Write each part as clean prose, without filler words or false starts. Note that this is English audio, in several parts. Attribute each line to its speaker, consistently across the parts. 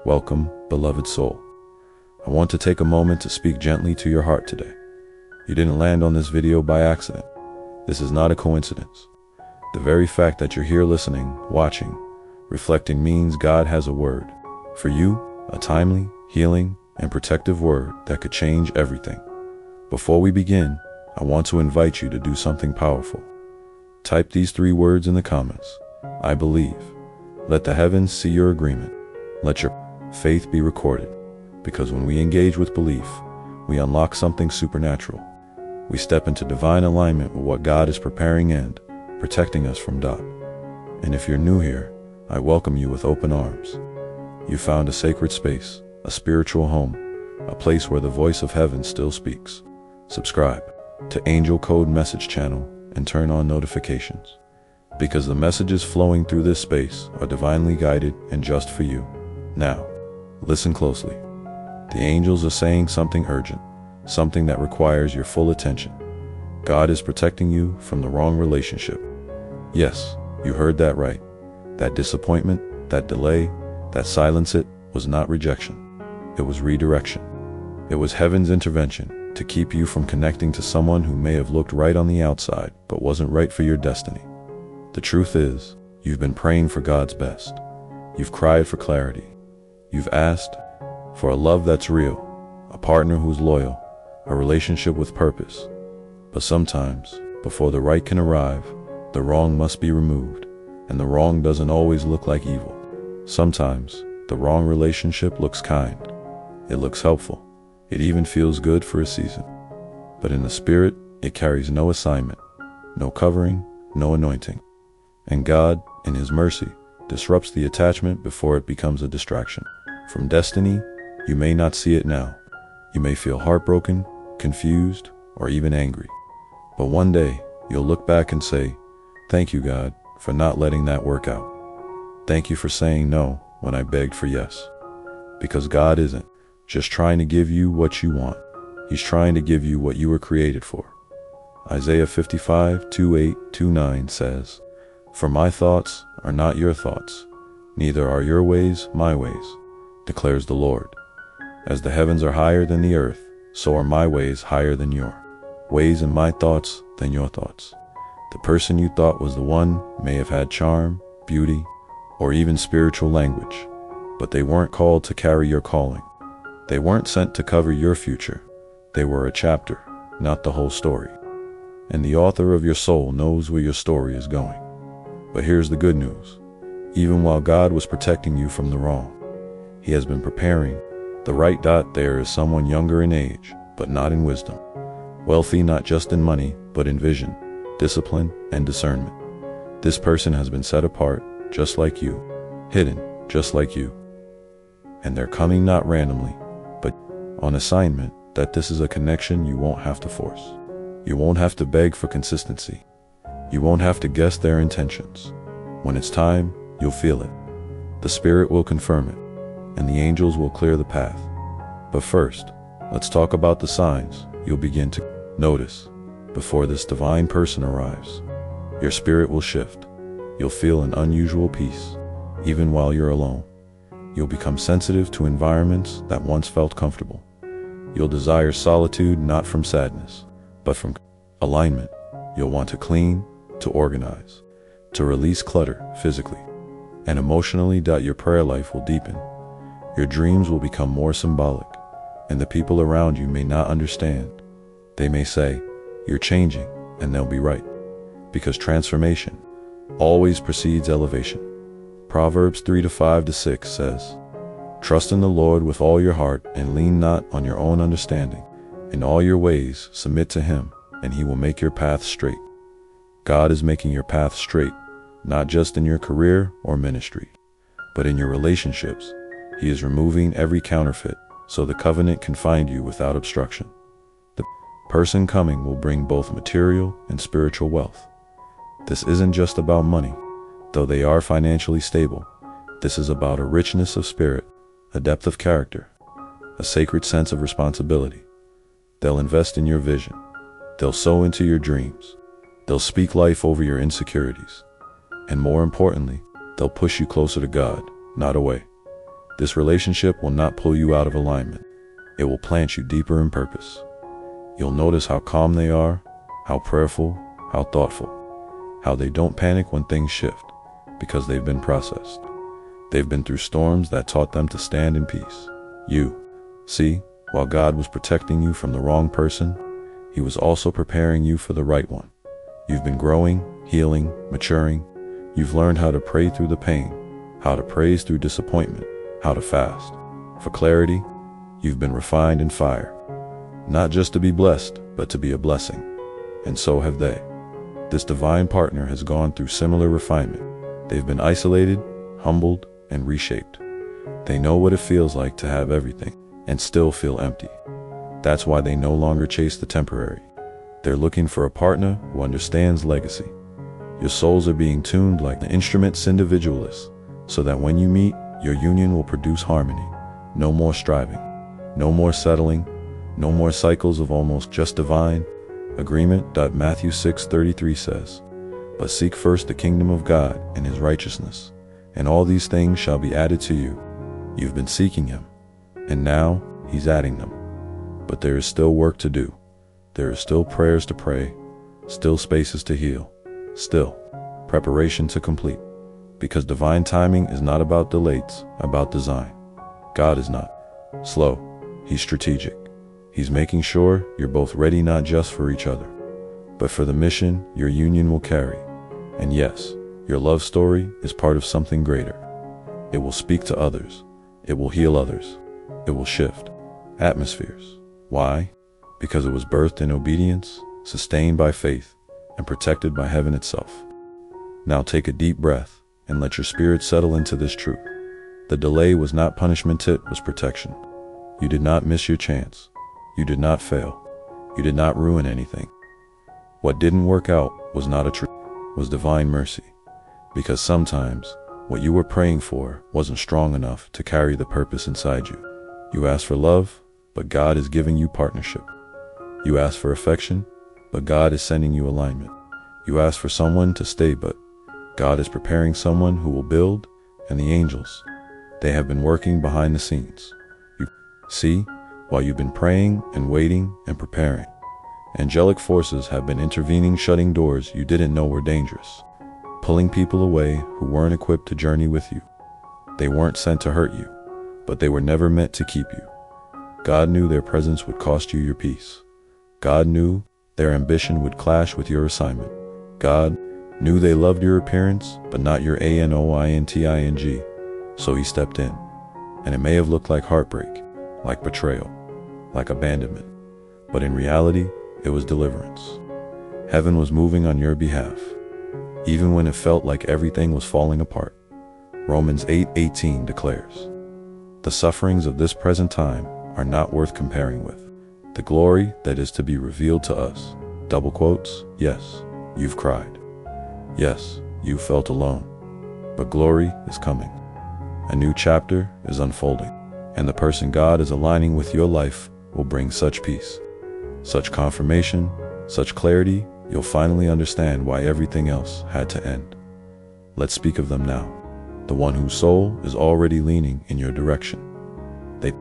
Speaker 1: Welcome, beloved soul. I want to take a moment to speak gently to your heart today. You didn't land on this video by accident. This is not a coincidence. The very fact that you're here listening, watching, reflecting means God has a word. For you, a timely, healing, and protective word that could change everything. Before we begin, I want to invite you to do something powerful. Type these 3 words in the comments. I believe. Let the heavens see your agreement. Let your faith be recorded. Because when we engage with belief, we unlock something supernatural. We step into divine alignment with what God is preparing and protecting us from doubt. And if you're new here, I welcome you with open arms. You found a sacred space, a spiritual home, a place where the voice of heaven still speaks. Subscribe to Angel Code Message Channel and turn on notifications. Because the messages flowing through this space are divinely guided and just for you. Now, listen closely. The angels are saying something urgent, something that requires your full attention. God is protecting you from the wrong relationship. Yes, you heard that right. That disappointment, that delay, that silence, it was not rejection. It was redirection. It was heaven's intervention to keep you from connecting to someone who may have looked right on the outside but wasn't right for your destiny. The truth is, you've been praying for God's best. You've cried for clarity. You've asked for a love that's real, a partner who's loyal, a relationship with purpose. But sometimes, before the right can arrive, the wrong must be removed, and the wrong doesn't always look like evil. Sometimes, the wrong relationship looks kind. It looks helpful. It even feels good for a season. But in the spirit, it carries no assignment, no covering, no anointing. And God, in His mercy, disrupts the attachment before it becomes a distraction. From destiny, you may not see it now. You may feel heartbroken, confused, or even angry. But one day, you'll look back and say, "Thank you, God, for not letting that work out. Thank you for saying no when I begged for yes." Because God isn't just trying to give you what you want. He's trying to give you what you were created for. Isaiah 55:28-29 says, "For my thoughts are not your thoughts, neither are your ways my ways, declares the Lord. As the heavens are higher than the earth, so are my ways higher than your ways, and my thoughts than your thoughts." The person you thought was the one may have had charm, beauty, or even spiritual language, but they weren't called to carry your calling. They weren't sent to cover your future. They were a chapter, not the whole story. And the author of your soul knows where your story is going. But here's the good news. Even while God was protecting you from the wrong, He has been preparing the right. There is someone younger in age, but not in wisdom. Wealthy not just in money, but in vision, discipline, and discernment. This person has been set apart, just like you, hidden, just like you. And they're coming not randomly, but on assignment. That this is a connection you won't have to force. You won't have to beg for consistency. You won't have to guess their intentions. When it's time, you'll feel it. The Spirit will confirm it, and the angels will clear the path. But first, let's talk about the signs you'll begin to notice before this divine person arrives. Your spirit will shift. You'll feel an unusual peace, even while you're alone. You'll become sensitive to environments that once felt comfortable. You'll desire solitude not from sadness, but from alignment. You'll want to clean, to organize, to release clutter physically and emotionally. Your prayer life will deepen. Your dreams will become more symbolic, and the people around you may not understand. They may say, "You're changing," and they'll be right. Because transformation always precedes elevation. Proverbs 3:5-6 says, "Trust in the Lord with all your heart and lean not on your own understanding. In all your ways submit to Him, and He will make your path straight." God is making your path straight, not just in your career or ministry, but in your relationships. He is removing every counterfeit so the covenant can find you without obstruction. The person coming will bring both material and spiritual wealth. This isn't just about money, though they are financially stable. This is about a richness of spirit, a depth of character, a sacred sense of responsibility. They'll invest in your vision. They'll sow into your dreams. They'll speak life over your insecurities. And more importantly, they'll push you closer to God, not away. This relationship will not pull you out of alignment. It will plant you deeper in purpose. You'll notice how calm they are, how prayerful, how thoughtful, how they don't panic when things shift, because they've been processed. They've been through storms that taught them to stand in peace. See, while God was protecting you from the wrong person, He was also preparing you for the right one. You've been growing, healing, maturing. You've learned how to pray through the pain, how to praise through disappointment, how to fast for clarity. You've been refined in fire, not just to be blessed, but to be a blessing. And so have they. This divine partner has gone through similar refinement. They've been isolated, humbled, and reshaped. They know what it feels like to have everything and still feel empty. That's why they no longer chase the temporary. They're looking for a partner who understands legacy. Your souls are being tuned like the instrument's individualists, so that when you meet, your union will produce harmony. No more striving, no more settling, no more cycles of almost just divine agreement. Matthew 6:33 says, "But seek first the kingdom of God and His righteousness, and all these things shall be added to you." You've been seeking Him, and now He's adding them. But there is still work to do. There are still prayers to pray, still spaces to heal, still preparation to complete. Because divine timing is not about delays, about design. God is not slow, He's strategic. He's making sure you're both ready not just for each other, but for the mission your union will carry. And yes, your love story is part of something greater. It will speak to others. It will heal others. It will shift atmospheres. Why? Because it was birthed in obedience, sustained by faith, and protected by heaven itself. Now take a deep breath and let your spirit settle into this truth. The delay was not punishment, it was protection. You did not miss your chance. You did not fail. You did not ruin anything. What didn't work out was not a trick, was divine mercy. Because sometimes what you were praying for wasn't strong enough to carry the purpose inside you. You asked for love, but God is giving you partnership. You asked for affection, but God is sending you alignment. You asked for someone to stay, but God is preparing someone who will build, and the angels, they have been working behind the scenes. You see, while you've been praying and waiting and preparing, angelic forces have been intervening, shutting doors you didn't know were dangerous, pulling people away who weren't equipped to journey with you. They weren't sent to hurt you, but they were never meant to keep you. God knew their presence would cost you your peace. God knew their ambition would clash with your assignment. God knew they loved your appearance, but not your anointing. So He stepped in. And it may have looked like heartbreak, like betrayal, like abandonment. But in reality, it was deliverance. Heaven was moving on your behalf, even when it felt like everything was falling apart. Romans 8:18 declares, "The sufferings of this present time are not worth comparing with the glory that is to be revealed to us." Double quotes, yes, you've cried. Yes, you felt alone. But glory is coming. A new chapter is unfolding, and the person God is aligning with your life will bring such peace, such confirmation, such clarity, you'll finally understand why everything else had to end. Let's speak of them now. The one whose soul is already leaning in your direction. They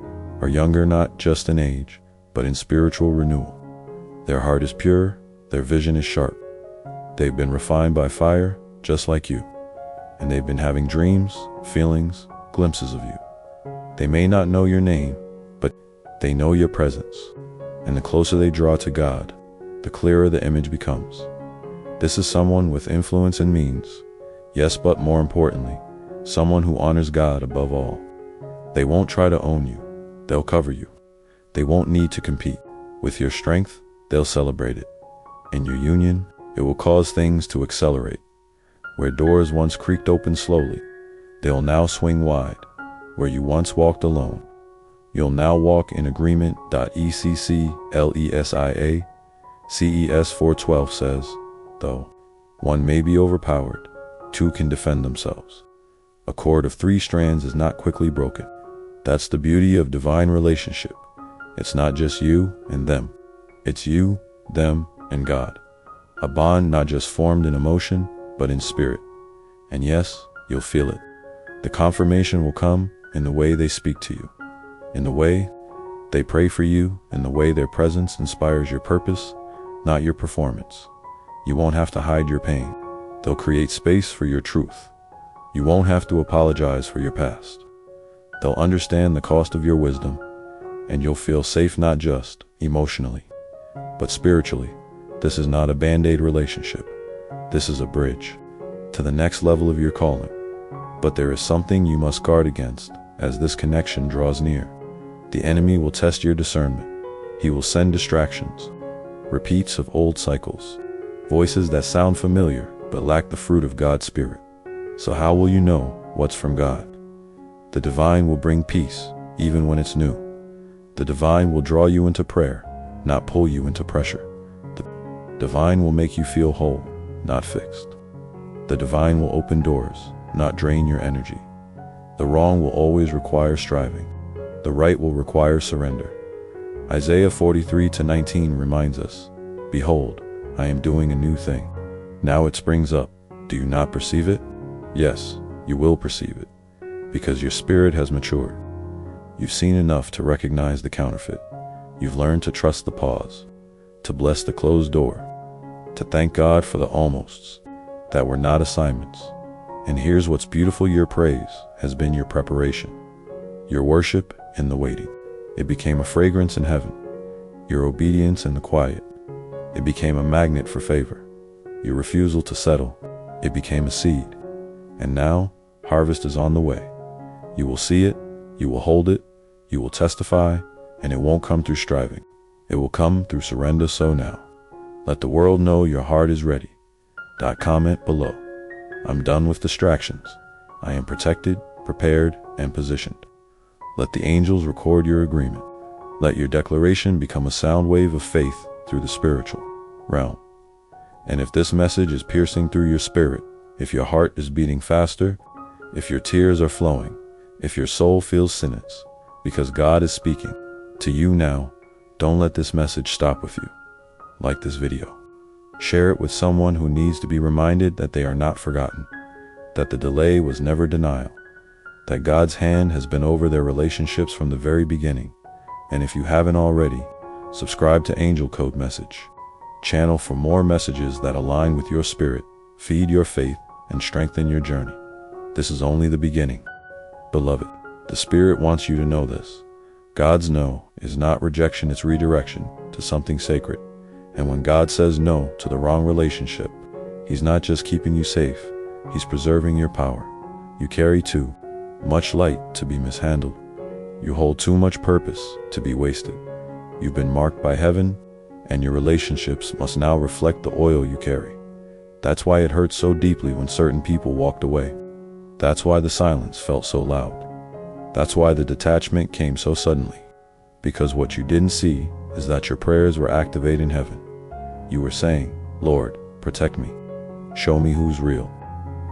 Speaker 1: are younger not just in age, but in spiritual renewal. Their heart is pure, their vision is sharp. They've been refined by fire, just like you. And they've been having dreams, feelings, glimpses of you. They may not know your name, but they know your presence. And the closer they draw to God, the clearer the image becomes. This is someone with influence and means. Yes, but more importantly, someone who honors God above all. They won't try to own you. They'll cover you. They won't need to compete. With your strength, they'll celebrate it. In your union, it will cause things to accelerate. Where doors once creaked open slowly, they'll now swing wide. Where you once walked alone, you'll now walk in agreement. Ecclesia CES 4:12 says, though one may be overpowered, two can defend themselves. A cord of 3 strands is not quickly broken. That's the beauty of divine relationship. It's not just you and them. It's you, them, and God. A bond not just formed in emotion, but in spirit. And yes, you'll feel it. The confirmation will come, in the way they speak to you, in the way they pray for you, in the way their presence inspires your purpose, not your performance. You won't have to hide your pain. They'll create space for your truth. You won't have to apologize for your past. They'll understand the cost of your wisdom, and you'll feel safe not just emotionally, but spiritually. This is not a band-aid relationship. This is a bridge to the next level of your calling. But there is something you must guard against as this connection draws near. The enemy will test your discernment. He will send distractions, repeats of old cycles, voices that sound familiar but lack the fruit of God's Spirit. So how will you know what's from God? The divine will bring peace even when it's new. The divine will draw you into prayer, not pull you into pressure. The divine will make you feel whole, not fixed. The divine will open doors, not drain your energy. The wrong will always require striving. The right will require surrender. Isaiah 43:19 reminds us, "Behold, I am doing a new thing. Now it springs up. Do you not perceive it?" Yes, you will perceive it, because your spirit has matured. You've seen enough to recognize the counterfeit. You've learned to trust the pause, to bless the closed door, to thank God for the almosts that were not assignments. And here's what's beautiful: your praise has been your preparation. Your worship in the waiting, it became a fragrance in heaven. Your obedience in the quiet, it became a magnet for favor. Your refusal to settle, it became a seed. And now, harvest is on the way. You will see it, you will hold it, you will testify, and it won't come through striving. It will come through surrender. So now, let the world know your heart is ready. Comment below. I'm done with distractions. I am protected, prepared, and positioned. Let the angels record your agreement. Let your declaration become a sound wave of faith through the spiritual realm. And if this message is piercing through your spirit, if your heart is beating faster, if your tears are flowing, if your soul feels sentence, because God is speaking to you now, don't let this message stop with you. Like this video. Share it with someone who needs to be reminded that they are not forgotten, that the delay was never denial, that God's hand has been over their relationships from the very beginning. And if you haven't already, subscribe to Angel Code Message channel for more messages that align with your spirit, feed your faith, and strengthen your journey. This is only the beginning. Beloved, the Spirit wants you to know this. God's no is not rejection, it's redirection to something sacred. And when God says no to the wrong relationship, He's not just keeping you safe, He's preserving your power. You carry too much light to be mishandled. You hold too much purpose to be wasted. You've been marked by heaven, and your relationships must now reflect the oil you carry. That's why it hurts so deeply when certain people walked away. That's why the silence felt so loud. That's why the detachment came so suddenly. Because what you didn't see is that your prayers were activating heaven. You were saying, "Lord, protect me. Show me who's real.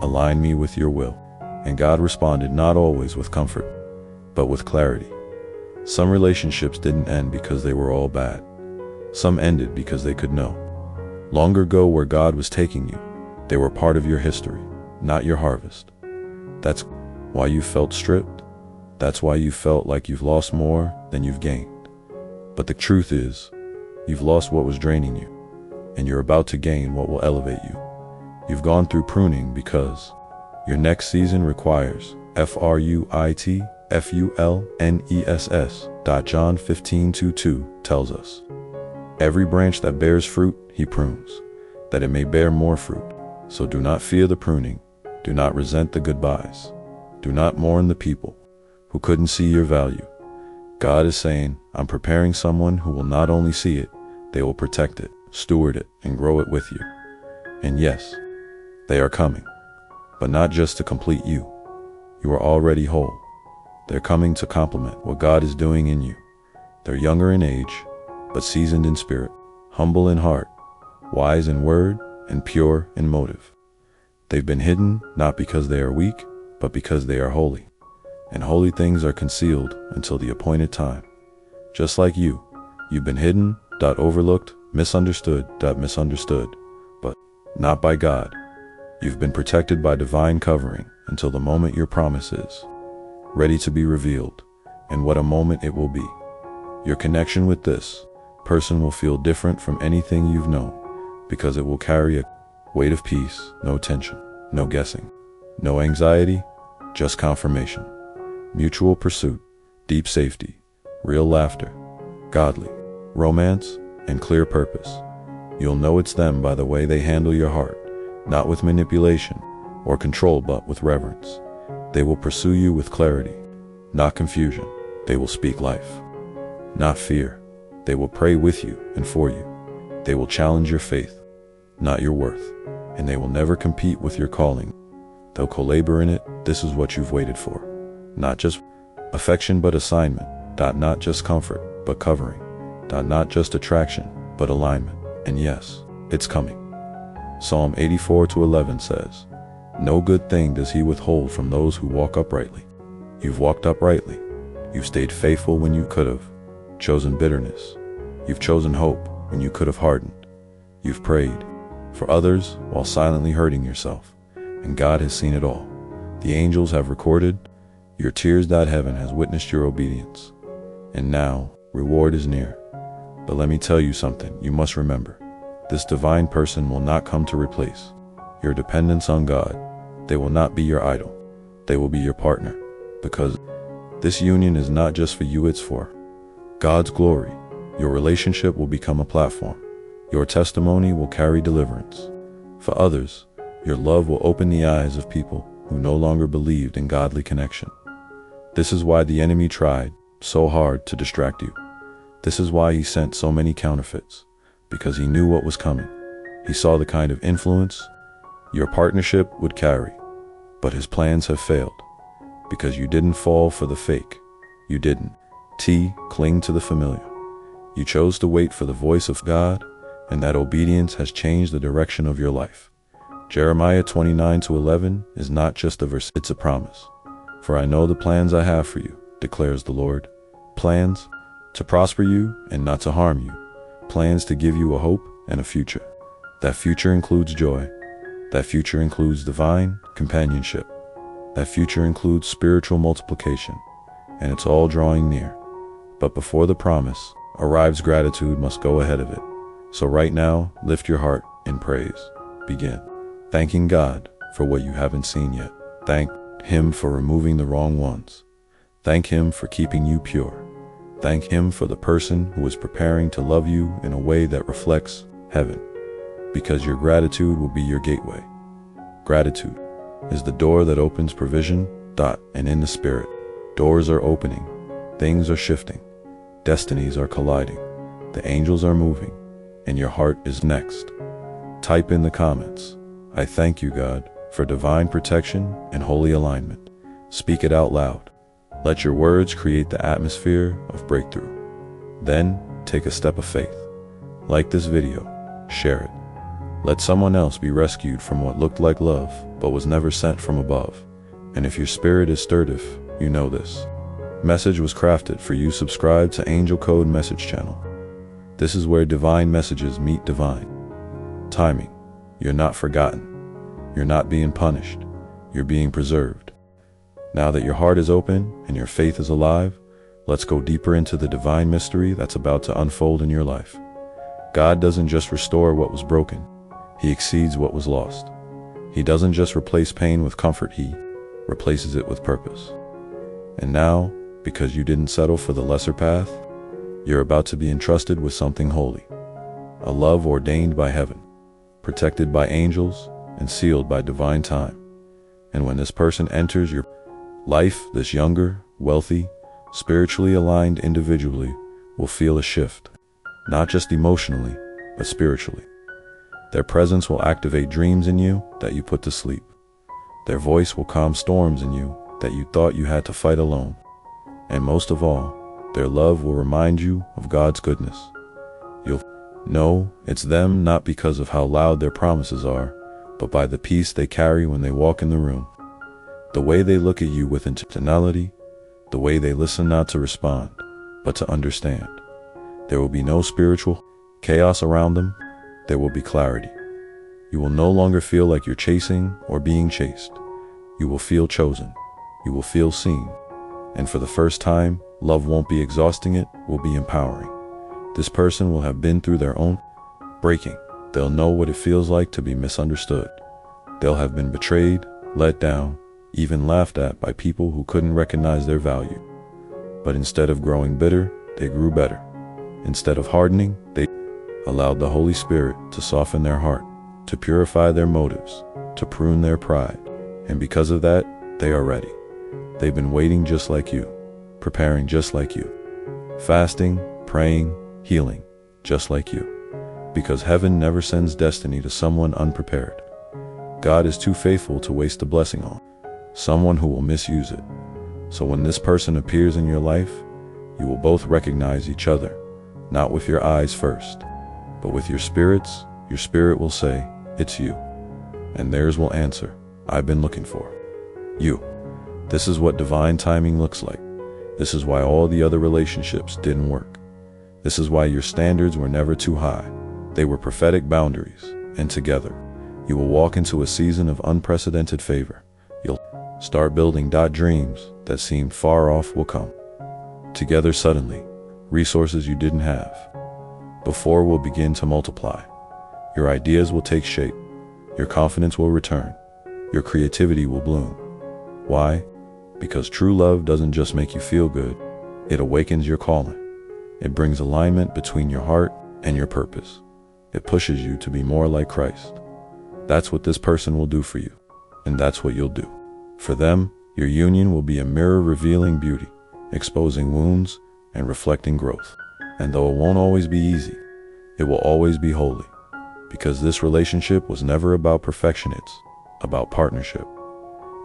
Speaker 1: Align me with your will." And God responded, not always with comfort, but with clarity. Some relationships didn't end because they were all bad. Some ended because they could know. Long ago, where God was taking you, they were part of your history, not your harvest. That's why you felt stripped. That's why you felt like you've lost more than you've gained. But the truth is, you've lost what was draining you, and you're about to gain what will elevate you. You've gone through pruning because your next season requires FRUITFULNESS. John 15:22 tells us, "Every branch that bears fruit, He prunes, that it may bear more fruit. So do not fear the pruning. Do not resent the goodbyes. Do not mourn the people who couldn't see your value." God is saying, I'm preparing someone who will not only see it, they will protect it, steward it, and grow it with you. And yes, they are coming, but not just to complete you. You are already whole. They're coming to complement what God is doing in you. They're younger in age, but seasoned in spirit, humble in heart, wise in word, and pure in motive. They've been hidden not because they are weak, but because they are holy. And holy things are concealed until the appointed time. Just like you've been hidden, overlooked, misunderstood, but not by God. You've been protected by divine covering until the moment your promise is. ready to be revealed, and what a moment it will be. Your connection with this person will feel different from anything you've known, because it will carry a weight of peace, no tension, no guessing, no anxiety, just confirmation, mutual pursuit, deep safety, real laughter, godly romance, and clear purpose. You'll know it's them by the way they handle your heart, not with manipulation or control, but with reverence. They will pursue you with clarity, not confusion. They will speak life, not fear. They will pray with you and for you. They will challenge your faith, not your worth. And they will never compete with your calling. They'll co-labor in it. This is what you've waited for. Not just affection, but assignment. Not just comfort, but covering. Not just attraction, but alignment. And yes, it's coming. Psalm 84:11 says, "No good thing does he withhold from those who walk uprightly." You've walked uprightly. You've stayed faithful when you could have chosen bitterness. You've chosen hope when you could have hardened. You've prayed for others while silently hurting yourself, and God has seen it all. The angels have recorded your tears. Heaven has witnessed your obedience, and now reward is near. But let me tell you something you must remember. This divine person will not come to replace your dependence on God. They will not be your idol. They will be your partner, because this union is not just for you, it's for God's glory. Your relationship will become a platform. Your testimony will carry deliverance. For others, your love will open the eyes of people who no longer believed in godly connection. This is why the enemy tried so hard to distract you. This is why he sent so many counterfeits, because he knew what was coming. He saw the kind of influence your partnership would carry. But his plans have failed, because you didn't fall for the fake. You didn't cling to the familiar. You chose to wait for the voice of God, and that obedience has changed the direction of your life. Jeremiah 29:11 is not just a verse, it's a promise. For I know the plans I have for you, declares the Lord. Plans to prosper you and not to harm you. Plans to give you a hope and a future. That future includes joy. That future includes divine companionship. That future includes spiritual multiplication. And it's all drawing near. But before the promise arrives, gratitude must go ahead of it. So right now, lift your heart in praise. Begin thanking God for what you haven't seen yet. Thank Him for removing the wrong ones. Thank Him for keeping you pure. Thank Him for the person who is preparing to love you in a way that reflects heaven. Because your gratitude will be your gateway. Gratitude is the door that opens provision. And in the spirit, doors are opening. Things are shifting. Destinies are colliding. The angels are moving. And your heart is next. Type in the comments, "I thank you, God, for divine protection and holy alignment." Speak it out loud. Let your words create the atmosphere of breakthrough. Then, take a step of faith. Like this video. Share it. Let someone else be rescued from what looked like love, but was never sent from above. And if your spirit is stirred, if you know this message was crafted for you, subscribe to Angel Code Message Channel. This is where divine messages meet divine timing. You're not forgotten. You're not being punished. You're being preserved. Now that your heart is open and your faith is alive, let's go deeper into the divine mystery that's about to unfold in your life. God doesn't just restore what was broken. He exceeds what was lost. He doesn't just replace pain with comfort. He replaces it with purpose. And now, because you didn't settle for the lesser path, you're about to be entrusted with something holy. A love ordained by heaven, protected by angels, and sealed by divine time. And when this person enters your life, this younger, wealthy, spiritually aligned individually will feel a shift, not just emotionally, but spiritually. Their presence will activate dreams in you that you put to sleep. Their voice will calm storms in you that you thought you had to fight alone. And most of all, their love will remind you of God's goodness. You'll know it's them not because of how loud their promises are, but by the peace they carry when they walk in the room. The way they look at you with intentionality, the way they listen not to respond, but to understand. There will be no spiritual chaos around them. There will be clarity. You will no longer feel like you're chasing or being chased. You will feel chosen. You will feel seen. And for the first time, love won't be exhausting, it will be empowering. This person will have been through their own breaking. They'll know what it feels like to be misunderstood. They'll have been betrayed, let down, even laughed at by people who couldn't recognize their value. But instead of growing bitter, they grew better. Instead of hardening, they allowed the Holy Spirit to soften their heart, to purify their motives, to prune their pride. And because of that, they are ready. They've been waiting just like you, preparing just like you, fasting, praying, healing, just like you. Because heaven never sends destiny to someone unprepared. God is too faithful to waste a blessing on someone who will misuse it. So when this person appears in your life, you will both recognize each other, not with your eyes first, but with your spirits. Your spirit will say, "It's you." And theirs will answer, "I've been looking for you." This is what divine timing looks like. This is why all the other relationships didn't work. This is why your standards were never too high. They were prophetic boundaries, and together, you will walk into a season of unprecedented favor. You'll start building dreams that seemed far off will come together suddenly. Resources you didn't have before will begin to multiply. Your ideas will take shape. Your confidence will return. Your creativity will bloom. Why? Because true love doesn't just make you feel good, it awakens your calling. It brings alignment between your heart and your purpose. It pushes you to be more like Christ. That's what this person will do for you, and that's what you'll do for them. Your union will be a mirror revealing beauty, exposing wounds and reflecting growth. And though it won't always be easy, it will always be holy, because this relationship was never about perfection, it's about partnership.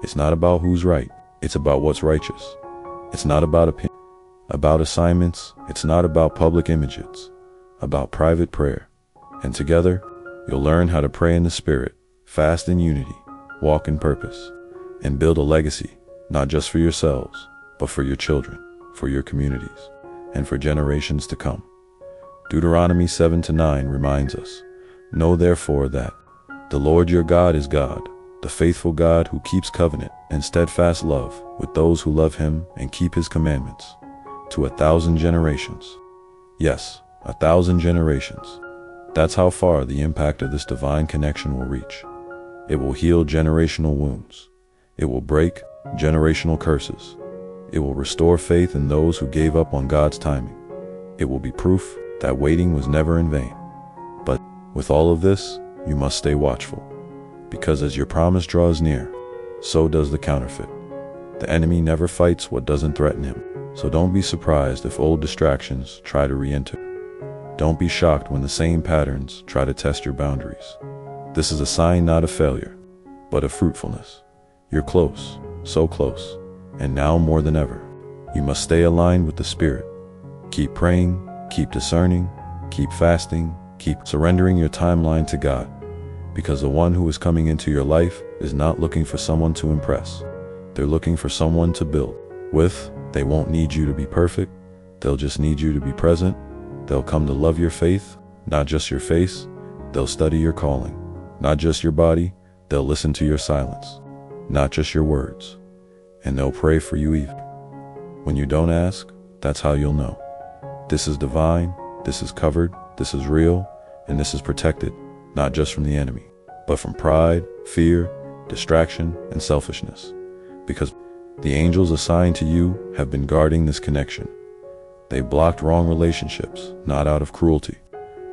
Speaker 1: It's not about who's right, it's about what's righteous. It's not about opinion, about assignments. It's not about public images, about private prayer. And together, you'll learn how to pray in the Spirit, fast in unity, walk in purpose, and build a legacy, not just for yourselves, but for your children, for your communities, and for generations to come. Deuteronomy 7-9 reminds us, "Know therefore that the Lord your God is God, the faithful God who keeps covenant and steadfast love with those who love him and keep his commandments, to 1,000 generations." Yes, 1,000 generations. That's how far the impact of this divine connection will reach. It will heal generational wounds. It will break generational curses. It will restore faith in those who gave up on God's timing. It will be proof that waiting was never in vain. But with all of this, you must stay watchful, because as your promise draws near, so does the counterfeit. The enemy never fights what doesn't threaten him, so don't be surprised if old distractions try to re-enter. Don't be shocked when the same patterns try to test your boundaries. This is a sign not of failure, but of fruitfulness. You're close, so close, and now more than ever, you must stay aligned with the Spirit. Keep praying, keep discerning, keep fasting, keep surrendering your timeline to God, because the one who is coming into your life is not looking for someone to impress. They're looking for someone to build with. They won't need you to be perfect. They'll just need you to be present. They'll come to love your faith, not just your face. They'll study your calling, not just your body. They'll listen to your silence, not just your words. And they'll pray for you even when you don't ask. That's how you'll know. This is divine, this is covered, this is real, and this is protected, not just from the enemy, but from pride, fear, distraction, and selfishness. Because the angels assigned to you have been guarding this connection. They blocked wrong relationships, not out of cruelty,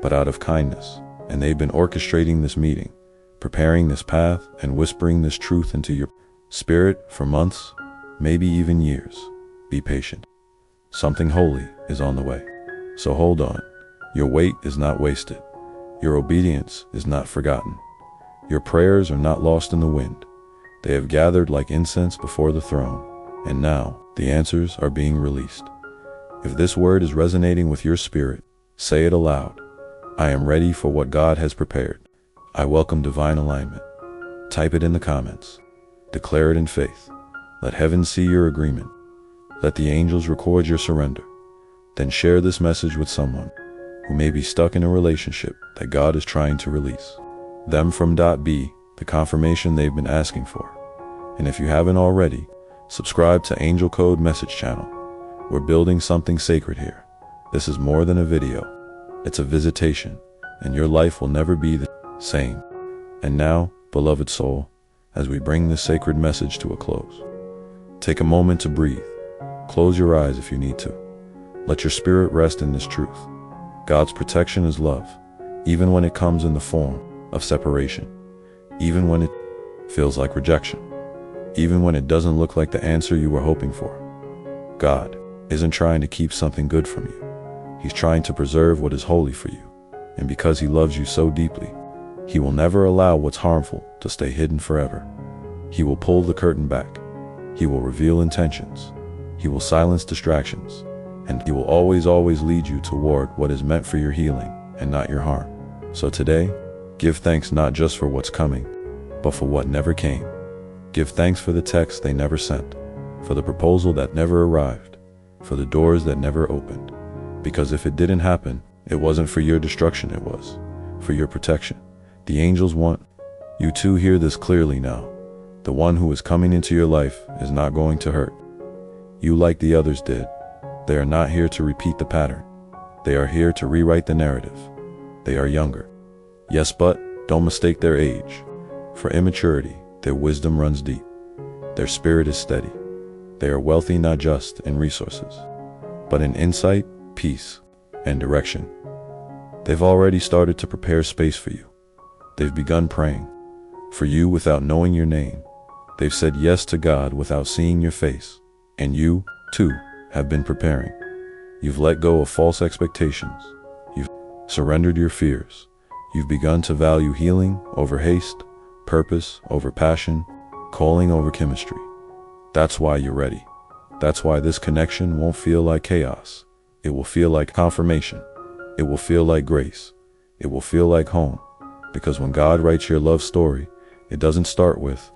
Speaker 1: but out of kindness. And they've been orchestrating this meeting, preparing this path, and whispering this truth into your spirit for months, maybe even years. Be patient. Something holy is on the way. So hold on. Your wait is not wasted. Your obedience is not forgotten. Your prayers are not lost in the wind. They have gathered like incense before the throne, and now the answers are being released. If this word is resonating with your spirit, say it aloud. I am ready for what God has prepared. I welcome divine alignment. Type it in the comments. Declare it in faith. Let heaven see your agreement. Let the angels record your surrender. Then share this message with someone who may be stuck in a relationship that God is trying to release them from. Be the confirmation they've been asking for. And if you haven't already, Subscribe to Angel Code Message Channel. We're building something sacred here. This is more than a video. It's a visitation, and your life will never be the same. And now, beloved soul, as we bring this sacred message to a close, take a moment to breathe. Close your eyes if you need to. Let your spirit rest in this truth. God's protection is love, even when it comes in the form of separation, even when it feels like rejection, even when it doesn't look like the answer you were hoping for. God isn't trying to keep something good from you. He's trying to preserve what is holy for you. And because he loves you so deeply, he will never allow what's harmful to stay hidden forever. He will pull the curtain back. He will reveal intentions. He will silence distractions. And he will always lead you toward what is meant for your healing and not your harm. So today, give thanks not just for what's coming, but for what never came. Give thanks for the text they never sent, for the proposal that never arrived, for the doors that never opened. Because if it didn't happen, it wasn't for your destruction, it was for your protection. The angels want you to hear this clearly now. The one who is coming into your life is not going to hurt you like the others did. They are not here to repeat the pattern. They are here to rewrite the narrative. They are younger. Yes, but don't mistake their age. For immaturity, their wisdom runs deep. Their spirit is steady. They are wealthy not just in resources, but in insight, peace, and direction. They've already started to prepare space for you. They've begun praying for you without knowing your name. They've said yes to God without seeing your face. And you, too, have been preparing. You've let go of false expectations. You've surrendered your fears. You've begun to value healing over haste, purpose over passion, calling over chemistry. That's why you're ready. That's why this connection won't feel like chaos. It will feel like confirmation. It will feel like grace. It will feel like home. Because when God writes your love story, it doesn't start with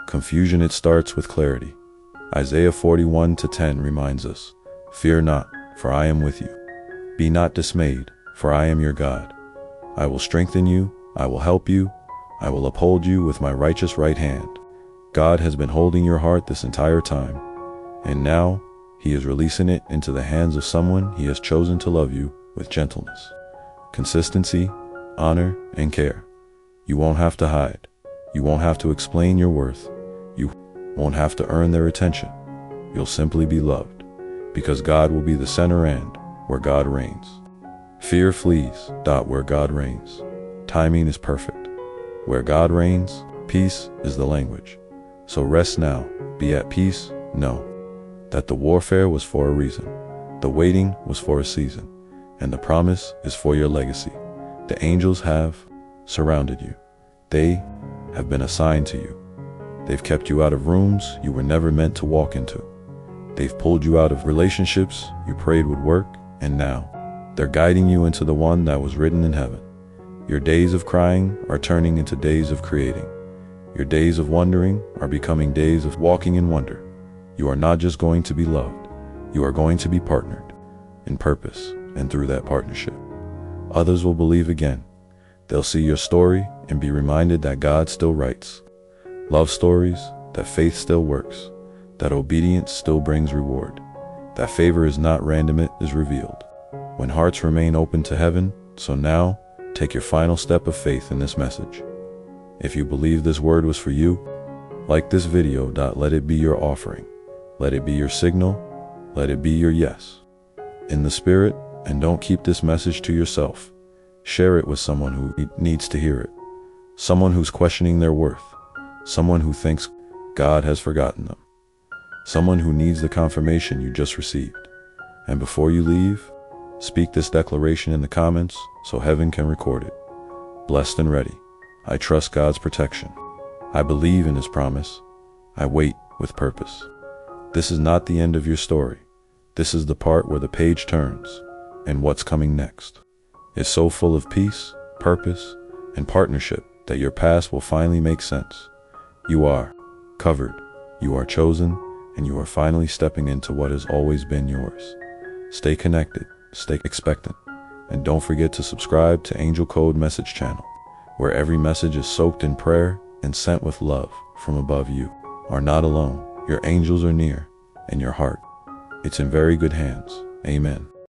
Speaker 1: confusion, it starts with clarity. Isaiah 41:10 reminds us, "Fear not, for I am with you. Be not dismayed, for I am your God. I will strengthen you, I will help you, I will uphold you with my righteous right hand." God has been holding your heart this entire time, and now he is releasing it into the hands of someone he has chosen to love you with gentleness, consistency, honor, and care. You won't have to hide. You won't have to explain your worth. You won't have to earn their attention. You'll simply be loved, because God will be the center and where God reigns. Fear flees. Where God reigns. Timing is perfect. Where God reigns, peace is the language. So rest now, be at peace, know that the warfare was for a reason, the waiting was for a season, and the promise is for your legacy. The angels have surrounded you. They have been assigned to you. They've kept you out of rooms you were never meant to walk into. They've pulled you out of relationships you prayed would work, and now they're guiding you into the one that was written in heaven. Your days of crying are turning into days of creating. Your days of wondering are becoming days of walking in wonder. You are not just going to be loved, you are going to be partnered in purpose, and through that partnership, others will believe again. They'll see your story and be reminded that God still writes love stories, that faith still works, that obedience still brings reward, that favor is not random, it is revealed. When hearts remain open to heaven, so now, take your final step of faith in this message. If you believe this word was for you, like this video. Let it be your offering. Let it be your signal. Let it be your yes. In the spirit, and don't keep this message to yourself. Share it with someone who needs to hear it. Someone who's questioning their worth. Someone who thinks God has forgotten them. Someone who needs the confirmation you just received. And before you leave, speak this declaration in the comments so heaven can record it. Blessed and ready. I trust God's protection. I believe in his promise. I wait with purpose. This is not the end of your story. This is the part where the page turns, and what's coming next is so full of peace, purpose, and partnership that your past will finally make sense. You are covered, you are chosen, and you are finally stepping into what has always been yours. Stay connected, stay expectant, and don't forget to subscribe to Angel Code Message Channel, where every message is soaked in prayer and sent with love from above. You are not alone. Your angels are near, and your heart, it's in very good hands. Amen.